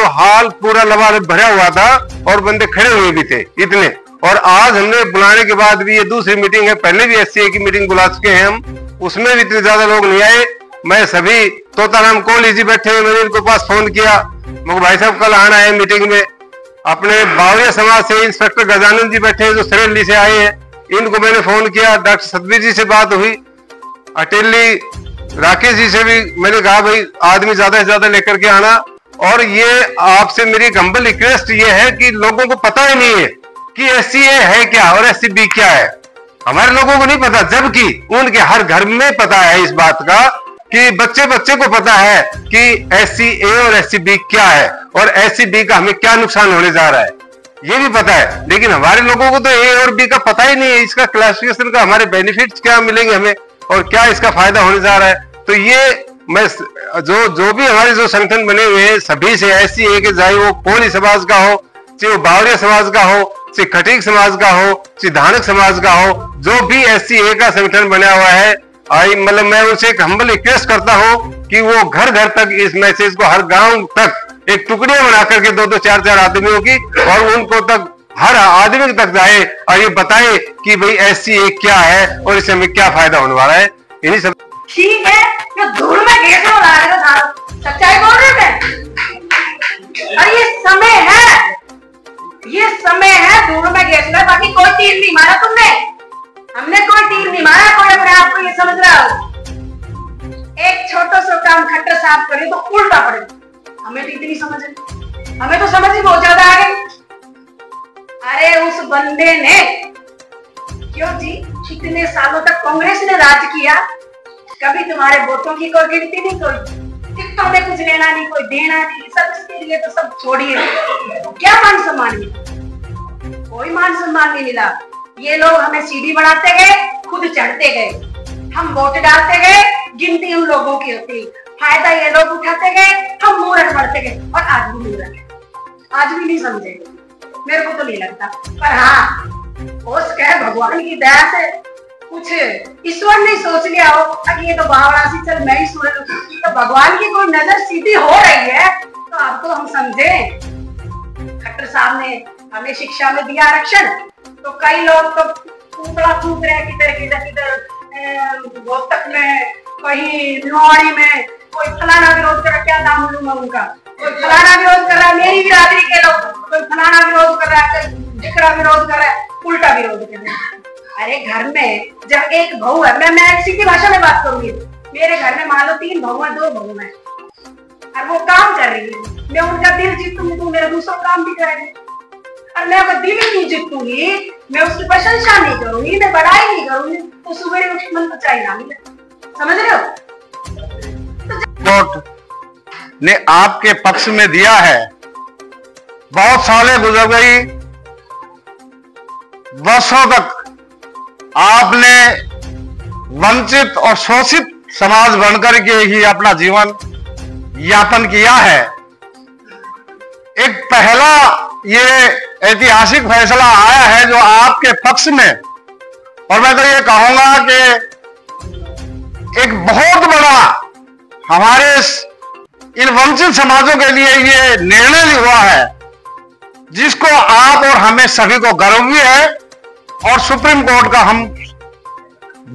तो हाल पूरा लबालब भरा हुआ था और बंदे खड़े हुए भी थे इतने। और आज हमने बुलाने के बाद भी, ये दूसरी मीटिंग है, पहले भी SCA की मीटिंग बुला चुके हैं हम, उसमें भी इतने ज्यादा लोग नहीं आए। मैं सभी तोताराम कोहली जी बैठे हुए, मैंने इनको पास फोन किया, मगर भाई साहब कल आना है मीटिंग में। अपने बावरिया समाज से इंस्पेक्टर गजानंद जी बैठे हैं जो सरेली से आए हैं, इनको मैंने फोन किया। डॉक्टर सतबीर जी से बात हुई, अटेली राकेश जी से भी मैंने कहा भाई आदमी ज्यादा से ज्यादा लेकर के आना। और ये आपसे मेरी हम्बल रिक्वेस्ट ये है कि लोगों को पता ही नहीं है कि SCA है क्या और SCB क्या है। हमारे लोगों को नहीं पता, जबकि उनके हर घर में पता है इस बात का, कि बच्चे बच्चे को पता है कि SCA और SCB क्या है और SCB का हमें क्या नुकसान होने जा रहा है, ये भी पता है। लेकिन हमारे लोगों को तो A और B का पता ही नहीं है, इसका क्लासिफिकेशन का हमारे बेनिफिट्स क्या मिलेंगे हमें और क्या इसका फायदा होने जा रहा है। तो ये मैं जो भी हमारे जो संगठन बने हुए हैं सभी से SCA के, चाहे वो कोहली समाज का हो, चाहे वो बावरिया समाज का हो, चाहे खटीक समाज का हो, चाहे धानक समाज का हो, जो भी SCA का संगठन बना हुआ है, मतलब मैं उनसे एक हम्बल रिक्वेस्ट करता हूं कि वो घर घर तक इस मैसेज को, हर गांव तक एक टुकड़ियां बना करके 2-2, 4-4 आदमियों की, और उनको तक, हर आदमी तक जाए और ये बताए कि भाई SCA क्या है और इससे हमें क्या फायदा होने वाला है। इन्हीं सब ठीक है, जो धूल में गैस में ला रहे हो, सच्चाई बोल रहे थे। और ये समय है धूल में गैस में, बाकी कोई तीर नहीं मारा तुमने, हमने कोई तीर नहीं मारा। कोई अपने आप को ये समझ रहा हो एक छोटा सा काम खट्टर साफ करे तो उल्टा पड़े, हमें तो इतनी समझ है, हमें तो समझ ही बहुत ज्यादा आ गई। अरे उस बंदे ने, क्यों जी, इतने सालों तक कांग्रेस ने राज किया, कभी तुम्हारे वोटों की कोई गिनती नहीं, कोई टिकटों में कुछ लेना नहीं, कोई देना नहीं, सब इसके लिए तो सब छोड़िए। क्या मान सम्मान मिला? कोई मान सम्मान नहीं मिला। ये लोग हमें सीढ़ी बढ़ाते गए, खुद चढ़ते गए, हम वोट डालते गए, गिनती उन लोगों की होती, फायदा ये लोग उठाते गए, हम मूर्ख बढ़ते गए। और आज भी मूर्ख है, आज भी नहीं समझेंगे, मेरे को तो नहीं लगता। पर हाँ, उसके भगवान की दया से कुछ ईश्वर ने सोच लिया हो कि ये तो बावड़ा सी, चल मैं ही सुन, तो भगवान की कोई नजर सीधी हो रही है तो अब तो हम समझे। खट्टर साहब ने हमें शिक्षा में दिया आरक्षण, तो कई लोग तो कूपड़ा कूद रहे किधर रोहतक में, कहीं भिवाड़ी में, कोई फलाना विरोध कर रहा, क्या नाम लूंगा उनका, कोई फलाना विरोध कर रहा है, मेरी बिरादरी के लोग, कोई फलाना विरोध कर रहा है, जिकरा विरोध कर रहा है, उल्टा विरोध कर रहा है। अरे घर में जब एक बहू है, मैं सीधी भाषा में बात करूंगी, मेरे घर में मान लो 3 बहू है, 2 बहू है, और वो काम कर रही है, मैं उनका दिल जीतूंगी तो मेरा दूसरा काम भी करेंगे। और मैं अगर दिल ही नहीं जीतूंगी, मैं उसकी प्रशंसा नहीं करूंगी, मैं बड़ाई नहीं करूंगी, तो सुबह उठ मन तो चाहिए ना मिले, समझ रहे हो? कोर्ट ने आपके पक्ष में दिया है, बहुत सालें गुजर गई, वर्षों तक आपने वंचित और शोषित समाज बनकर के ही अपना जीवन यापन किया है। एक पहला ये ऐतिहासिक फैसला आया है जो आपके पक्ष में, और मैं तो ये कहूंगा कि एक बहुत बड़ा हमारे इन वंचित समाजों के लिए ये निर्णय हुआ है, जिसको आप और हमें सभी को गर्व भी है, और सुप्रीम कोर्ट का हम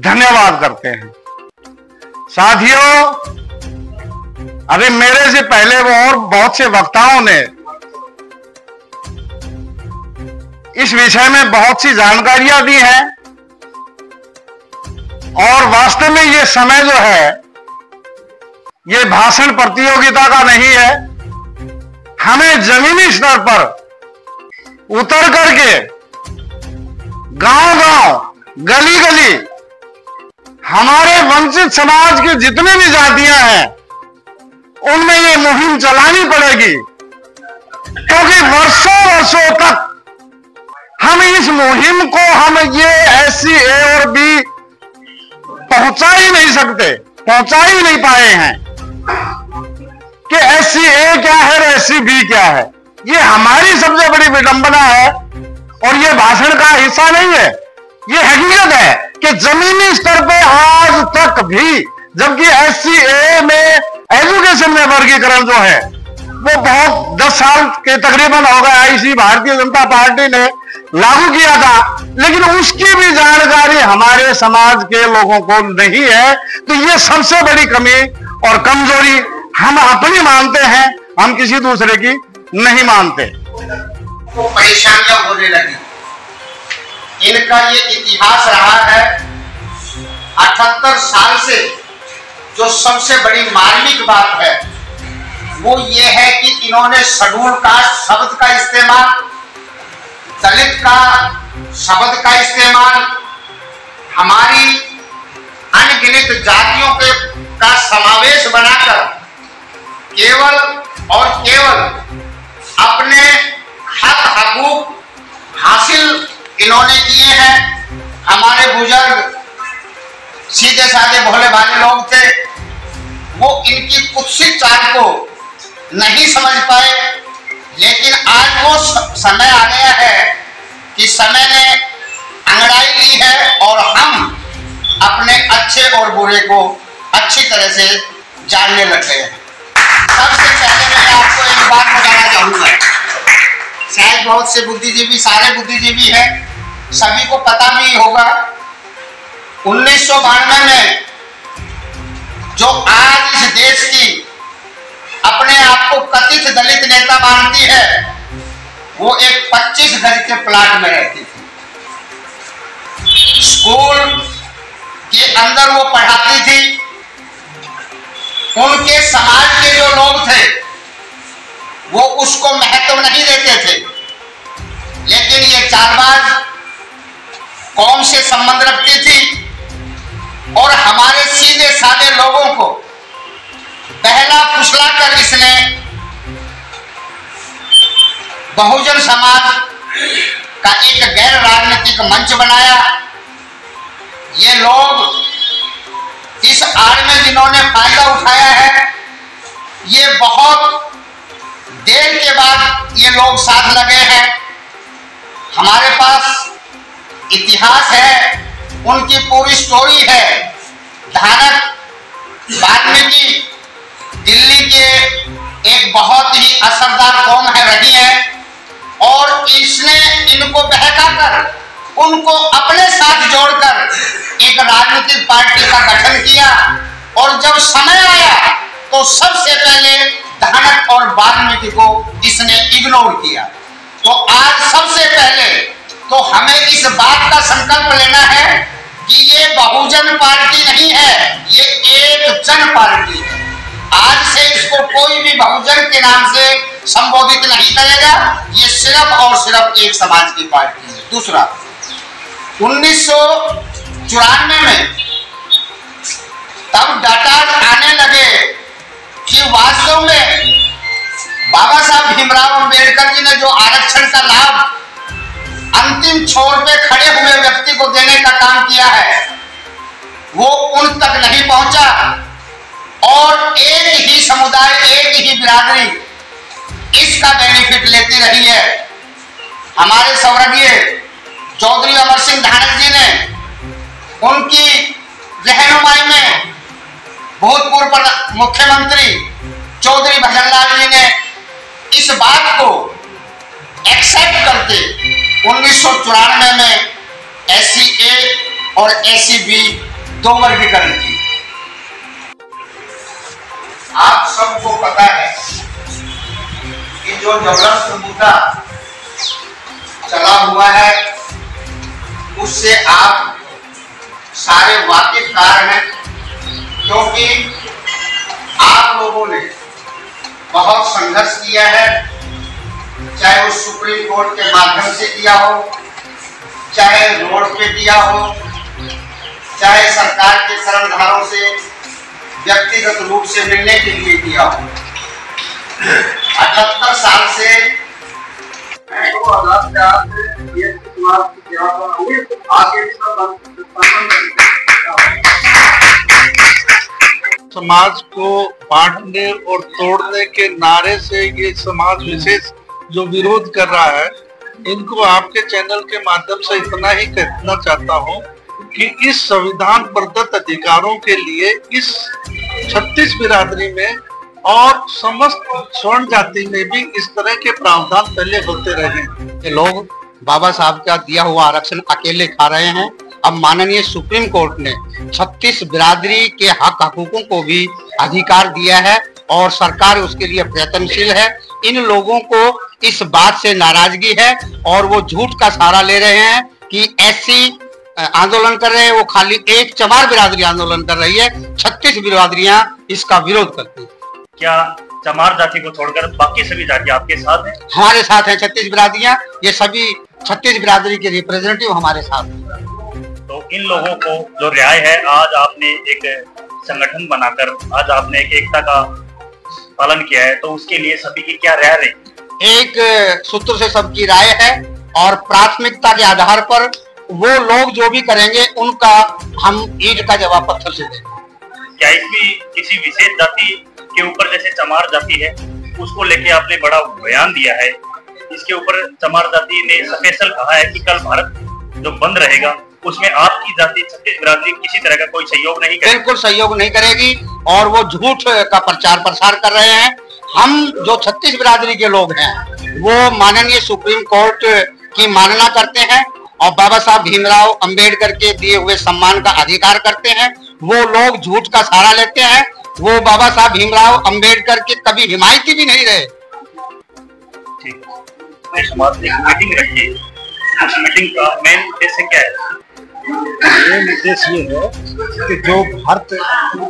धन्यवाद करते हैं। साथियों, अभी मेरे से पहले वो और बहुत से वक्ताओं ने इस विषय में बहुत सी जानकारियां दी हैं, और वास्तव में ये समय जो है ये भाषण प्रतियोगिता का नहीं है। हमें जमीनी स्तर पर उतर करके गांव-गांव, गली-गली हमारे वंचित समाज की जितनी भी जातियां हैं उनमें ये मुहिम चलानी पड़ेगी, क्योंकि वर्षों तक हम इस मुहिम को, हम ये SCA और B पहुंचा ही नहीं सकते, पहुंचा ही नहीं पाए हैं कि SCA क्या है और SCB क्या है। ये हमारी सबसे बड़ी विडंबना है, और ये भाषण का हिस्सा नहीं है, ये हकीकत है कि जमीनी स्तर पे आज तक भी, जबकि SCA में एजुकेशन में वर्गीकरण जो है वो बहुत 10 साल के तकरीबन हो गया इसी भारतीय जनता पार्टी ने लागू किया था, लेकिन उसकी भी जानकारी हमारे समाज के लोगों को नहीं है। तो ये सबसे बड़ी कमी और कमजोरी हम अपनी मानते हैं, हम किसी दूसरे की नहीं मानते। तो परेशानियां होने लगी। इनका ये इतिहास रहा है 78 साल से। जो सबसे बड़ी मार्मिक बात है वो ये है कि इन्होंने शेड्यूल कास्ट शब्द का इस्तेमाल, दलित का शब्द का इस्तेमाल, हमारी अनगिनत जातियों के का समावेश बनाकर केवल और केवल अपने हक हकूक हासिल इन्होंने किए हैं। हमारे बुजुर्ग सीधे साधे भोले भाले लोग थे, वो इनकी कुत्सित चाल को नहीं समझ पाए। लेकिन आज वो समय आ गया है कि समय ने अंगड़ाई ली है और हम अपने अच्छे और बुरे को अच्छी तरह से जानने लग गए हैं। सबसे पहले मैं आपको एक बात बताना चाहूंगा, शायद बहुत से बुद्धिजीवी, सारे बुद्धिजीवी हैं, सभी को पता भी होगा। 1992 में जो आज इस देश की अपने आप को कथित दलित नेता मानती है, वो एक 25 घर के प्लाट में रहती थी। स्कूल के अंदर वो पढ़ाती थी। उनके समाज के जो लोग थे वो उसको महत्व नहीं देते थे, लेकिन ये चालबाज कौम से संबंध रखती थी और हमारे सीधे साधे लोगों को पहला फुसला कर इसने बहुजन समाज का एक गैर राजनीतिक मंच बनाया। ये लोग इस आड़ में जिन्होंने फायदा उठाया है, ये बहुत देर के बाद ये लोग साथ लगे हैं। हमारे पास इतिहास है, उनकी पूरी स्टोरी है। धानक वाल्मीकि दिल्ली के एक बहुत ही असरदार कौम है रही है और इसने इनको बहकाकर उनको अपने साथ जोड़कर एक राजनीतिक पार्टी का गठन किया। और जब समय आया तो सबसे पहले धानक और वाल्मीकि को इसने इग्नोर किया। तो आज सबसे पहले तो हमें इस बात का संकल्प लेना है कि ये बहुजन पार्टी नहीं है, ये एक जन पार्टी है। आज से इसको कोई भी बहुजन के नाम से संबोधित नहीं करेगा, ये सिर्फ और सिर्फ एक समाज की पार्टी है। दूसरा, 1994 में तब डाटा आने लगे कि वास्तव में बाबा साहब भीमराव अंबेडकर जी ने जो आरक्षण का लाभ अंतिम छोर पे खड़े हुए व्यक्ति को देने का काम किया है, वो उन तक नहीं पहुंचा और एक ही समुदाय, एक ही बिरादरी इसका बेनिफिट लेती रही है। हमारे स्वर्गीय चौधरी अमर सिंह धानक जी ने उनकी रहनुमाई में भूतपूर्व मुख्यमंत्री चौधरी भजनलाल जी ने इस बात को एक्सेप्ट करके 1994 में SC A और SC B दो वर्गीकरण की। आप सबको पता है कि जो जबरदस्त मुद्दा चला हुआ है उससे आप सारे वाकिफदार हैं, क्योंकि आप लोगों ने बहुत संघर्ष किया है, चाहे वो सुप्रीम कोर्ट के माध्यम से किया हो, चाहे रोड पे किया हो, चाहे सरकार के कर्मधारों से व्यक्तिगत रूप से मिलने के लिए किया हो। 78 साल से समाज को बांटने और तोड़ने के नारे से ये समाज विशेष जो विरोध कर रहा है, इनको आपके चैनल के माध्यम से इतना ही कहना चाहता हूँ कि इस संविधान प्रदत्त अधिकारों के लिए इस 36 बिरादरी में और समस्त स्वर्ण जाति में भी इस तरह के प्रावधान पहले होते रहे। ये लोग बाबा साहब का दिया हुआ आरक्षण अकेले खा रहे हैं। अब माननीय सुप्रीम कोर्ट ने 36 बिरादरी के हक हकूकों को भी अधिकार दिया है और सरकार उसके लिए प्रयत्नशील है। इन लोगों को इस बात से नाराजगी है और वो झूठ का सहारा ले रहे हैं कि एससी आंदोलन कर रहे हैं, वो खाली एक चमार बिरादरी आंदोलन कर रही है। 36 बिरादरियां इसका विरोध करती है। क्या चमार जाति को छोड़कर बाकी सभी जाति आपके साथ हैं? हमारे साथ हैं 36 बिरादरियां, ये सभी 36 बिरादरी के रिप्रेजेंटेटिव हमारे साथ हैं। तो इन लोगों को जो रिहाई है, आज आपने एक संगठन बनाकर आज आपने एक एकता का पालन किया है, तो उसके लिए सभी की क्या राय रही? एक सूत्र से सबकी राय है और प्राथमिकता के आधार पर वो लोग जो भी करेंगे उनका हम ईंट का जवाब पत्थर से देंगे। क्या इसमें किसी विशेष जाति के ऊपर, जैसे चमार जाति है, उसको लेके आपने बड़ा बयान दिया है, इसके ऊपर चमार जाति ने स्पेशल कहा है कि कल भारत जो बंद रहेगा उसमें आपकी जाति 36 बिरादरी किसी तरह का कोई सहयोग नहीं करेगी? बिल्कुल सहयोग नहीं करेगी और वो झूठ का प्रचार प्रसार कर रहे हैं। हम जो 36 बिरादरी के लोग हैं वो माननीय सुप्रीम कोर्ट की मानना करते हैं और बाबा साहब भीमराव अंबेडकर के दिए हुए सम्मान का अधिकार करते हैं। वो लोग झूठ का सहारा लेते हैं। वो बाबा साहब भीमराव अंबेडकर के कभी हिमायती भी नहीं रहे। ठीक, समाज ने एक मीटिंग रखी, उस मीटिंग का मेन उद्देश्य क्या है? मेन उद्देश्य ये है कि जो भारत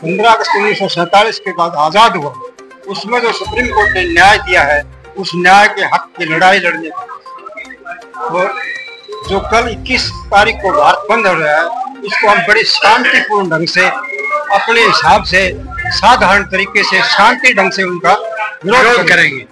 15 अगस्त 1947 के बाद आजाद हुआ, उसमें जो सुप्रीम कोर्ट ने न्याय दिया है, उस न्याय के हक की लड़ाई लड़ने वो जो कल 21 तारीख को भारत बंद हो रहा है, इसको हम बड़े शांतिपूर्ण ढंग से अपने हिसाब से साधारण तरीके से शांति ढंग से उनका विरोध करेंगे।